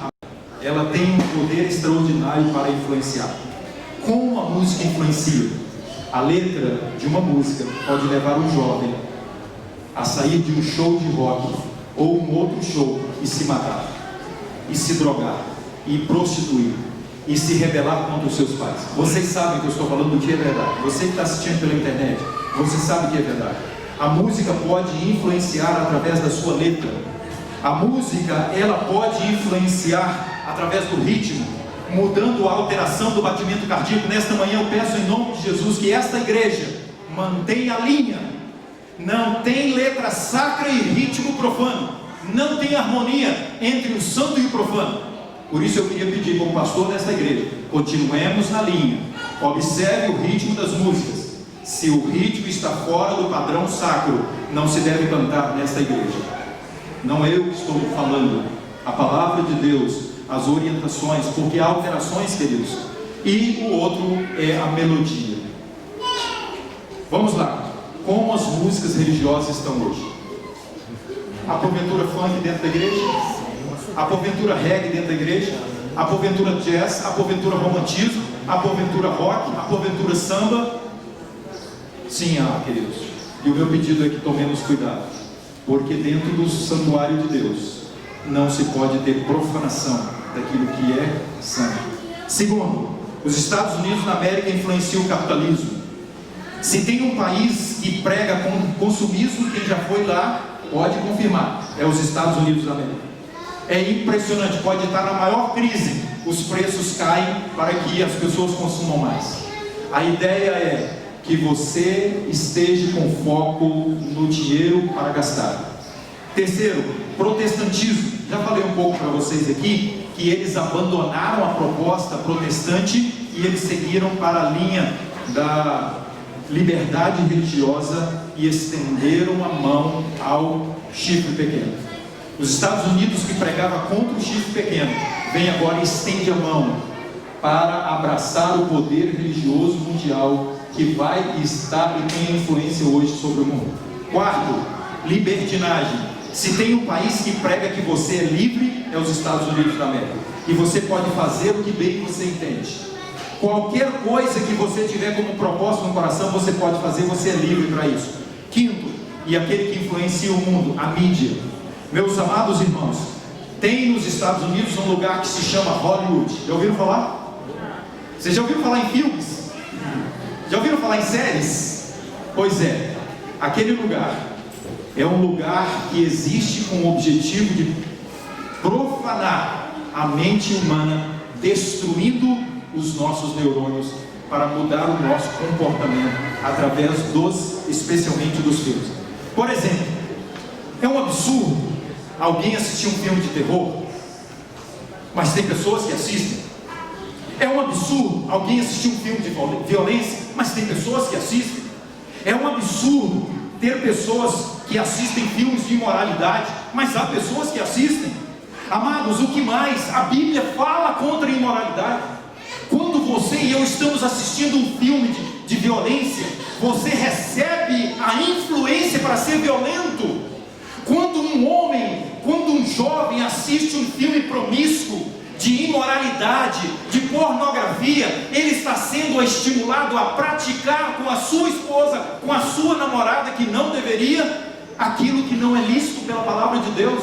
Ela tem um poder extraordinário para influenciar. Como a música influencia? A letra de uma música pode levar um jovem a sair de um show de rock ou um outro show e se matar, e se drogar, e prostituir, e se rebelar contra os seus pais. Vocês sabem que eu estou falando do que é verdade. Você que está assistindo pela internet, você sabe que é verdade. A música pode influenciar através da sua letra. A música, ela pode influenciar através do ritmo, mudando a alteração do batimento cardíaco. Nesta manhã eu peço em nome de Jesus que esta igreja mantenha a linha. Não tem letra sacra e ritmo profano. Não tem harmonia entre o santo e o profano. Por isso eu queria pedir como pastor desta igreja, continuemos na linha. Observe o ritmo das músicas. Se o ritmo está fora do padrão sacro, não se deve cantar nesta igreja. Não eu que estou falando, a palavra de Deus, as orientações, porque há alterações, queridos. E o outro é a melodia. Vamos lá. Como as músicas religiosas estão hoje? A porventura funk dentro da igreja? A porventura reggae dentro da igreja? A porventura jazz? A porventura romantismo? A porventura rock? A porventura samba? Sim, queridos. E o meu pedido é que tomemos cuidado, porque dentro do santuário de Deus não se pode ter profanação daquilo que é santo. Segundo, os Estados Unidos da América influenciam o capitalismo. Se tem um país que prega com consumismo, quem já foi lá pode confirmar, é os Estados Unidos da América. É impressionante, pode estar na maior crise, os preços caem para que as pessoas consumam mais. A ideia é que você esteja com foco no dinheiro para gastar. Terceiro, protestantismo. Já falei um pouco para vocês aqui que eles abandonaram a proposta protestante e eles seguiram para a linha da liberdade religiosa e estenderam a mão ao chifre pequeno. Os Estados Unidos, que pregava contra o chifre pequeno, vem agora e estende a mão para abraçar o poder religioso mundial que vai estar e tem influência hoje sobre o mundo. Quarto, libertinagem. Se tem um país que prega que você é livre, é os Estados Unidos da América, e você pode fazer o que bem você entende. Qualquer coisa que você tiver como propósito no coração, você pode fazer, você é livre para isso. Quinto, e aquele que influencia o mundo, a mídia. Meus amados irmãos, tem nos Estados Unidos um lugar que se chama Hollywood. Já ouviram falar? Vocês já ouviram falar em filmes? Já ouviram falar em séries? Pois é, aquele lugar é um lugar que existe com o objetivo de profanar a mente humana, destruindo os nossos neurônios para mudar o nosso comportamento através especialmente dos filmes. Por exemplo, é um absurdo alguém assistir um filme de terror, mas tem pessoas que assistem. É um absurdo alguém assistir um filme de violência, mas tem pessoas que assistem. É um absurdo ter pessoas que assistem filmes de imoralidade, mas há pessoas que assistem. Amados, o que mais? A Bíblia fala contra a imoralidade. Quando você e eu estamos assistindo um filme de violência, você recebe a influência para ser violento. Quando um jovem assiste um filme promíscuo, de imoralidade, de pornografia, ele está sendo estimulado a praticar com a sua esposa, com a sua namorada, que não deveria, aquilo que não é lícito pela palavra de Deus.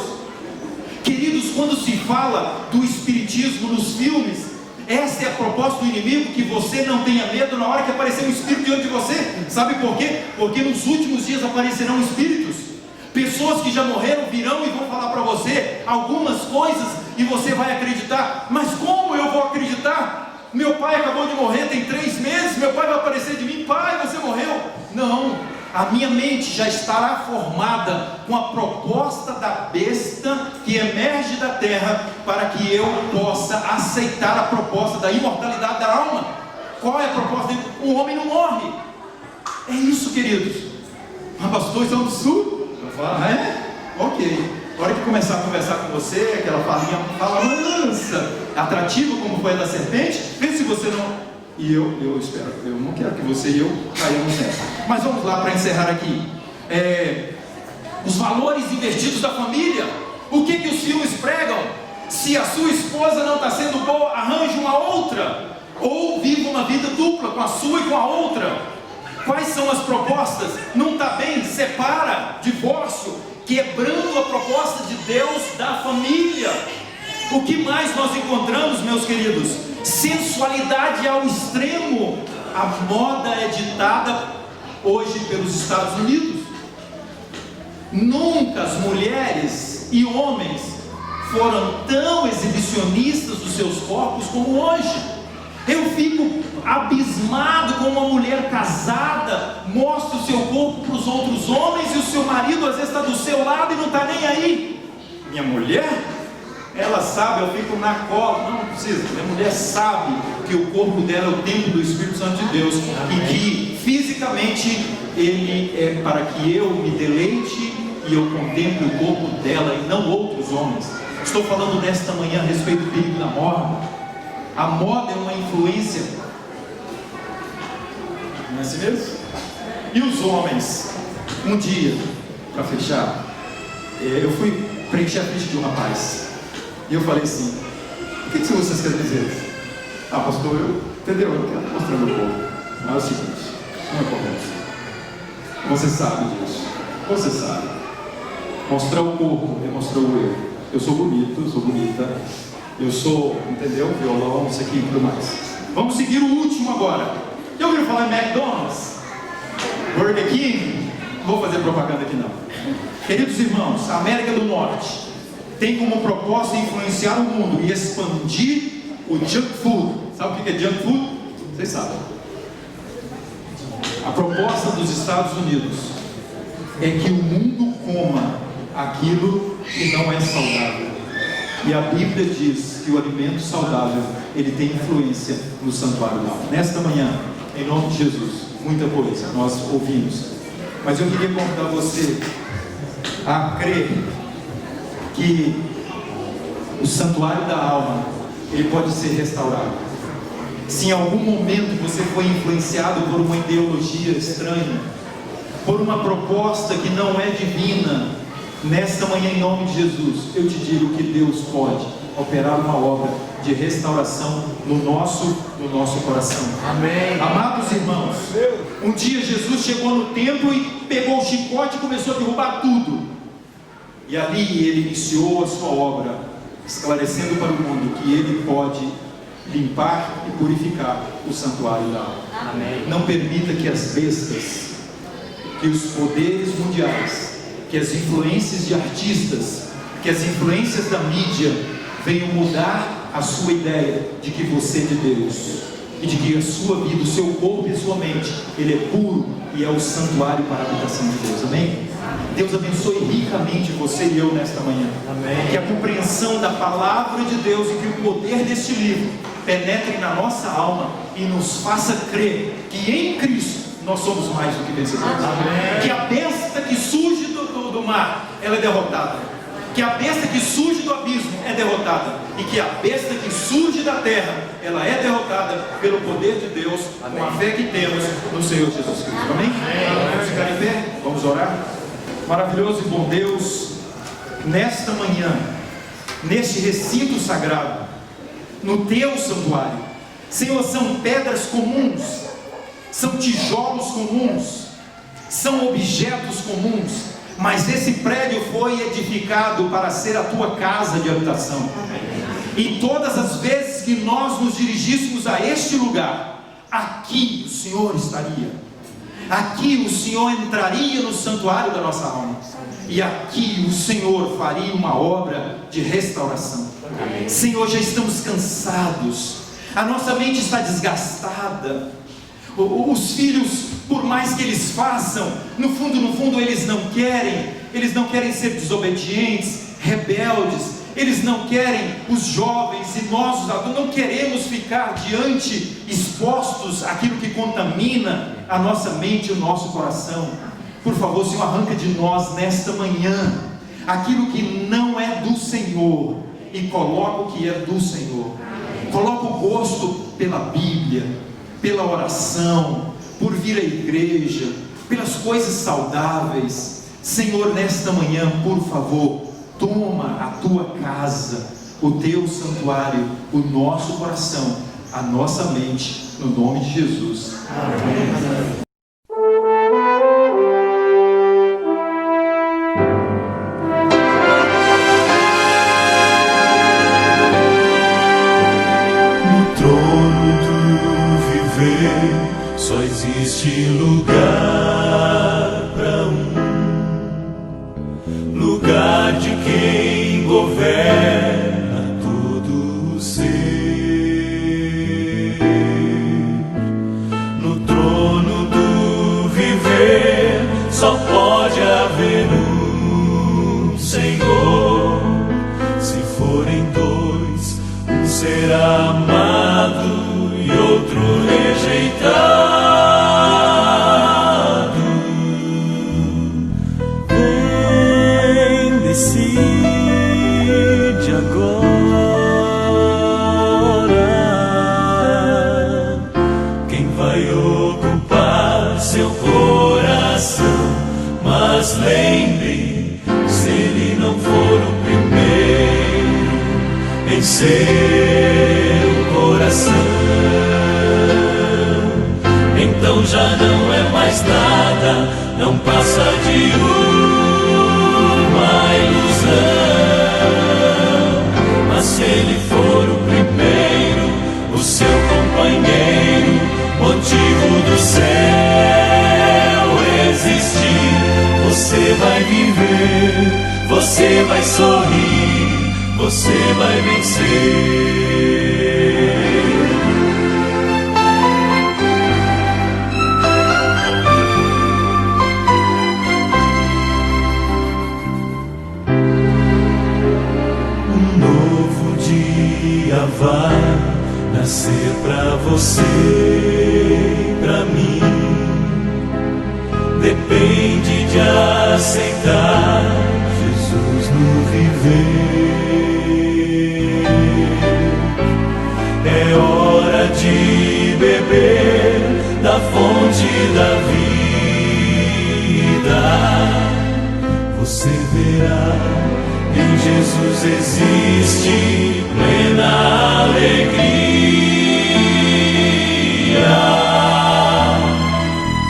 Queridos, quando se fala do espiritismo nos filmes, essa é a proposta do inimigo, que você não tenha medo na hora que aparecer um espírito diante de você. Sabe por quê? Porque nos últimos dias aparecerão espíritos. Pessoas que já morreram virão e vão falar para você algumas coisas e você vai acreditar. Mas como eu vou acreditar? Meu pai acabou de morrer tem 3 meses, meu pai vai aparecer de mim, pai, você morreu? Não, a minha mente já estará formada com a proposta da besta que emerge da terra, para que eu possa aceitar a proposta da imortalidade da alma. Qual é a proposta? O homem não morre. É isso, queridos. Mas pastor, isso é um absurdo. Ok. A hora que começar a conversar com você, aquela fala mansa, atrativa como foi a da serpente, vê se você não E eu espero, eu não quero que você e eu caiamos nessa. Mas vamos lá para encerrar aqui. Os valores invertidos da família. O que os filmes pregam? Se a sua esposa não está sendo boa, arranje uma outra. Ou viva uma vida dupla com a sua e com a outra. Quais são as propostas? Não está bem? Separa, divórcio, quebrando a proposta de Deus da família. O que mais nós encontramos, meus queridos? Sensualidade ao extremo. A moda é ditada hoje pelos Estados Unidos. Nunca as mulheres e homens foram tão exibicionistas dos seus corpos como hoje. Eu fico abismado com uma mulher casada, mostra o seu corpo para os outros homens e o seu marido às vezes está do seu lado e não está nem aí. Minha mulher, ela sabe, eu fico na cola, não precisa, minha mulher sabe que o corpo dela é o templo do Espírito Santo de Deus. Amém. E que fisicamente ele é para que eu me deleite e eu contemple o corpo dela e não outros homens. Estou falando nesta manhã a respeito do perigo da moda. A moda é uma influência, não é assim mesmo? E os homens, um dia, para fechar, eu fui preencher a ficha de um rapaz, e eu falei assim: o que vocês querem dizer? Ah, pastor, entendeu? Eu quero mostrar meu corpo. Mas é o seguinte, não é correto. Você sabe disso, você sabe. Mostrar o corpo é mostrar o eu. Eu sou bonito, eu sou bonita. Eu sou, entendeu? Violão, isso aqui e tudo mais. Vamos seguir o último agora. Já ouviram falar em McDonald's? Burger King? Não vou fazer propaganda aqui não. Queridos irmãos, a América do Norte tem como proposta influenciar o mundo e expandir o junk food. Sabe o que é junk food? Vocês sabem. A proposta dos Estados Unidos é que o mundo coma aquilo que não é saudável. E a Bíblia diz que o alimento saudável, ele tem influência no santuário da alma. Nesta manhã, em nome de Jesus, muita coisa nós ouvimos. Mas eu queria convidar você a crer que o santuário da alma, ele pode ser restaurado. Se em algum momento você foi influenciado por uma ideologia estranha, por uma proposta que não é divina, nesta manhã, em nome de Jesus, eu te digo que Deus pode operar uma obra de restauração no nosso coração. Amém. Amados irmãos, um dia Jesus chegou no templo e pegou o chicote e começou a derrubar tudo. E ali ele iniciou a sua obra, esclarecendo para o mundo que ele pode limpar e purificar o santuário da alma. Amém. Não permita que as bestas, que os poderes mundiais, que as influências de artistas, que as influências da mídia venham mudar a sua ideia de que você é de Deus e de que a sua vida, o seu corpo e a sua mente, ele é puro e é o santuário para a habitação de Deus. Amém? Deus abençoe ricamente você e eu nesta manhã. Amém. Que a compreensão da palavra de Deus e que o poder deste livro penetre na nossa alma e nos faça crer que em Cristo nós somos mais do que vencedores. Amém. Que a besta que surge do mar, ela é derrotada. Que a besta que surge do abismo é derrotada. E que a besta que surge da terra, ela é derrotada pelo poder de Deus. Amém. Com a fé que temos no Senhor Jesus Cristo. Amém? Vamos ficar em pé? Vamos orar? Maravilhoso e bom Deus, nesta manhã, neste recinto sagrado, no teu santuário, Senhor, são pedras comuns, são tijolos comuns, são objetos comuns, mas esse prédio foi edificado para ser a tua casa de habitação. E todas as vezes que nós nos dirigíssemos a este lugar, aqui o Senhor estaria, aqui o Senhor entraria no santuário da nossa alma, e aqui o Senhor faria uma obra de restauração. Senhor, já estamos cansados, a nossa mente está desgastada. Os filhos, por mais que eles façam, no fundo eles não querem ser desobedientes, rebeldes, eles não querem, os jovens e nós os adultos, não queremos ficar diante, expostos àquilo que contamina a nossa mente e o nosso coração. Por favor, Senhor, arranca de nós nesta manhã aquilo que não é do Senhor e coloca o que é do Senhor. Coloca o gosto pela Bíblia, pela oração, por vir à igreja, pelas coisas saudáveis. Senhor, nesta manhã, por favor, toma a tua casa, o teu santuário, o nosso coração, a nossa mente, no nome de Jesus. Amém. Só existe lugar para lugar de quem governa todo o ser. No trono do viver só pode haver um Senhor. Se forem dois, um será amado e outro rejeitado. Decide agora quem vai ocupar seu coração. Mas lembre, se ele não for o primeiro em seu coração, então já não é mais nada, não passa de uma ilusão. Mas se ele for o primeiro, o seu companheiro, motivo do céu existir, você vai viver, você vai sorrir, você vai vencer. Vai nascer pra você e pra mim. Depende de aceitar Jesus no viver. É hora de beber da fonte da vida. Você verá, em Jesus existe plena alegria.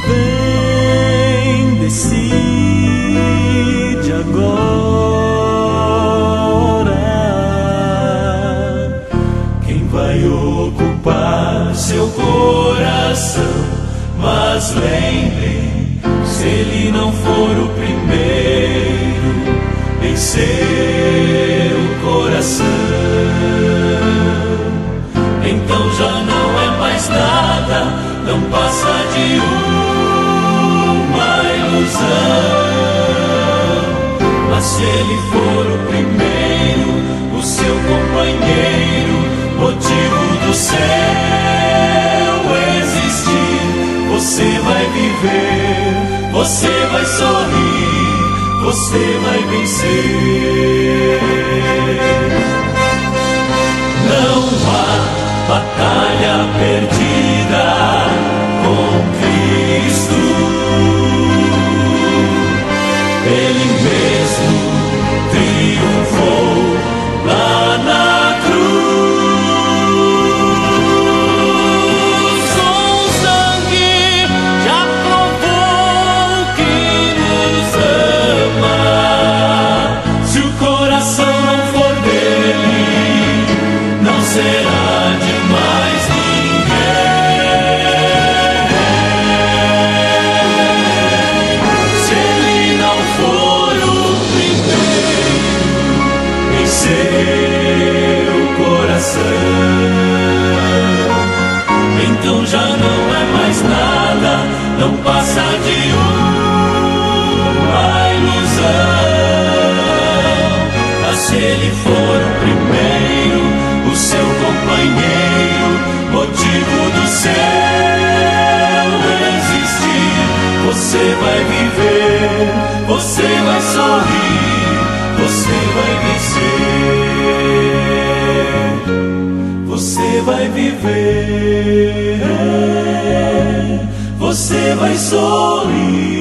Vem, decide agora quem vai ocupar seu coração. Mas lembre, se ele não for o primeiro em seu coração, então já não é mais nada, não passa de uma ilusão. Mas se ele for o primeiro, o seu companheiro, motivo do céu existir, você vai viver, você vai sorrir, você vai vencer. Não há batalha perdida com Cristo. Ele mesmo triunfou lá na cruz. Com sangue já provou que nos ama. Se o coração não for dele, não será de mais ninguém. Se ele não for o primeiro em seu coração, então já não é mais nada, não passa de uma ilusão. Mas se ele for o primeiro, o seu companheiro, motivo do céu existir, você vai viver, você vai sorrir, você vai vencer, você vai viver. você vai sorrir.